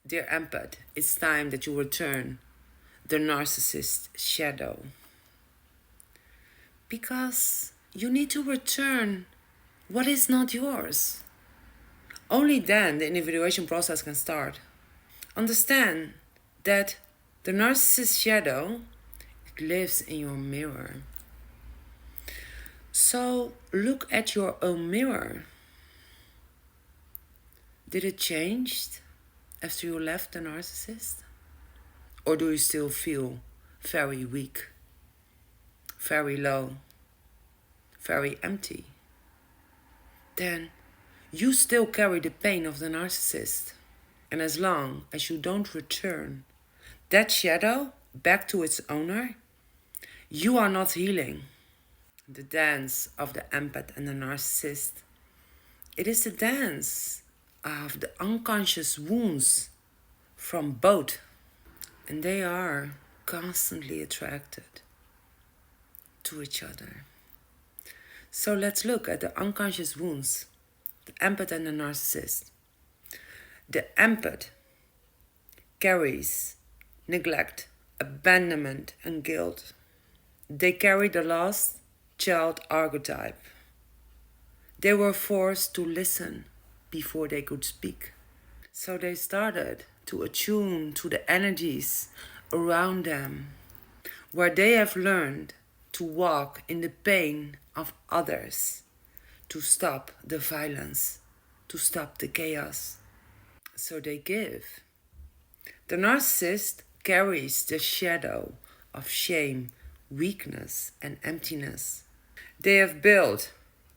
Dear empath, it's time that you return the narcissist's shadow. Because you need to return what is not yours. Only then the individuation process can start. Understand that the narcissist shadow lives in your mirror. So look at your own mirror. Did it change after you left the narcissist? Or do you still feel very weak, very low, very empty? Then you still carry the pain of the narcissist. And as long as you don't return that shadow back to its owner, you are not healing. The dance of the empath and the narcissist. It is the dance of the unconscious wounds from both. And they are constantly attracted to each other. So let's look at the unconscious wounds, the empath and the narcissist. The empath carries neglect, abandonment, and guilt. They carry the lost child archetype. They were forced to listen before they could speak. So they started to attune to the energies around them, where they have learned to walk in the pain of others, to stop the violence, to stop the chaos. So they give. The narcissist carries the shadow of shame, weakness, and emptiness. They have built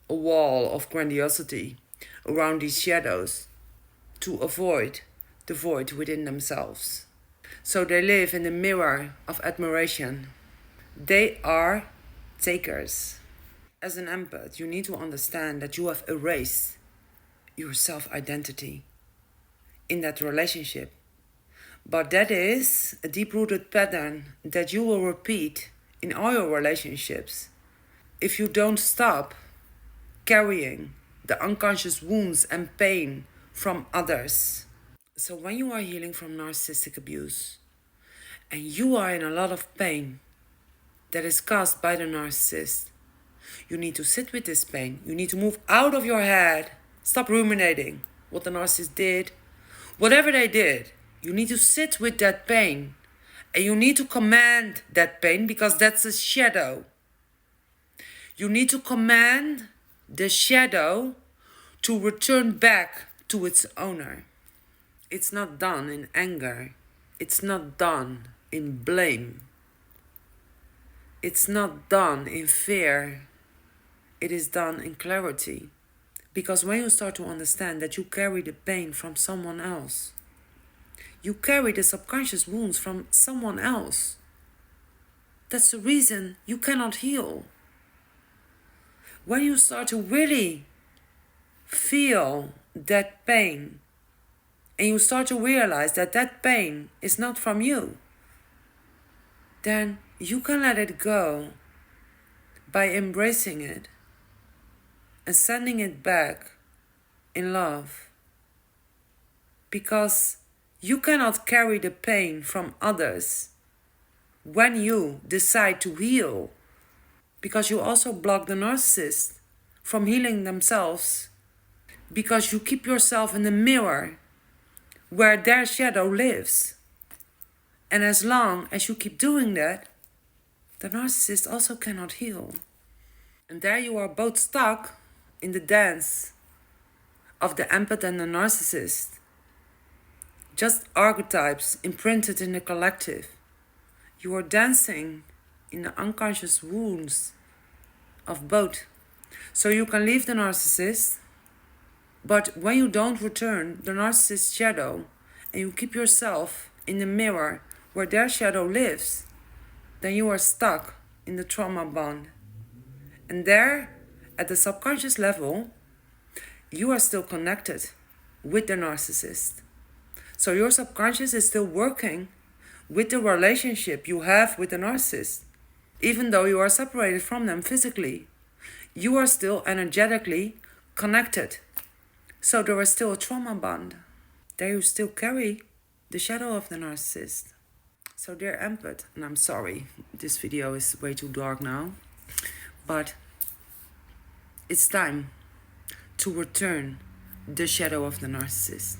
a wall of grandiosity around these shadows to avoid the void within themselves. So they live in the mirror of admiration. They are takers. As an empath, you need to understand that you have erased your self-identity in that relationship. But that is a deep-rooted pattern that you will repeat in all your relationships if you don't stop carrying the unconscious wounds and pain from others. So when you are healing from narcissistic abuse and you are in a lot of pain that is caused by the narcissist, you need to sit with this pain. You need to move out of your head. Stop ruminating what the narcissist did. Whatever they did, you need to sit with that pain. And you need to command that pain because that's a shadow. You need to command the shadow to return back to its owner. It's not done in anger. It's not done in blame. It's not done in fear. It is done in clarity. Because when you start to understand that you carry the pain from someone else, you carry the subconscious wounds from someone else. That's the reason you cannot heal. When you start to really feel that pain, and you start to realize that that pain is not from you, then you can let it go by embracing it and sending it back in love. Because you cannot carry the pain from others when you decide to heal. Because you also block the narcissist from healing themselves. Because you keep yourself in the mirror where their shadow lives. And as long as you keep doing that, the narcissist also cannot heal. And there you are both stuck in the dance of the empath and the narcissist. Just archetypes imprinted in the collective. You are dancing in the unconscious wounds of both. So you can leave the narcissist, but when you don't return the narcissist's shadow and you keep yourself in the mirror where their shadow lives, then you are stuck in the trauma bond. And there, at the subconscious level, you are still connected with the narcissist. So your subconscious is still working with the relationship you have with the narcissist. Even though you are separated from them physically, you are still energetically connected. So there is still a trauma bond. There you still carry The shadow of the narcissist. So dear empath, and I'm sorry, this video is way too dark now, but it's time to return the shadow of the narcissist.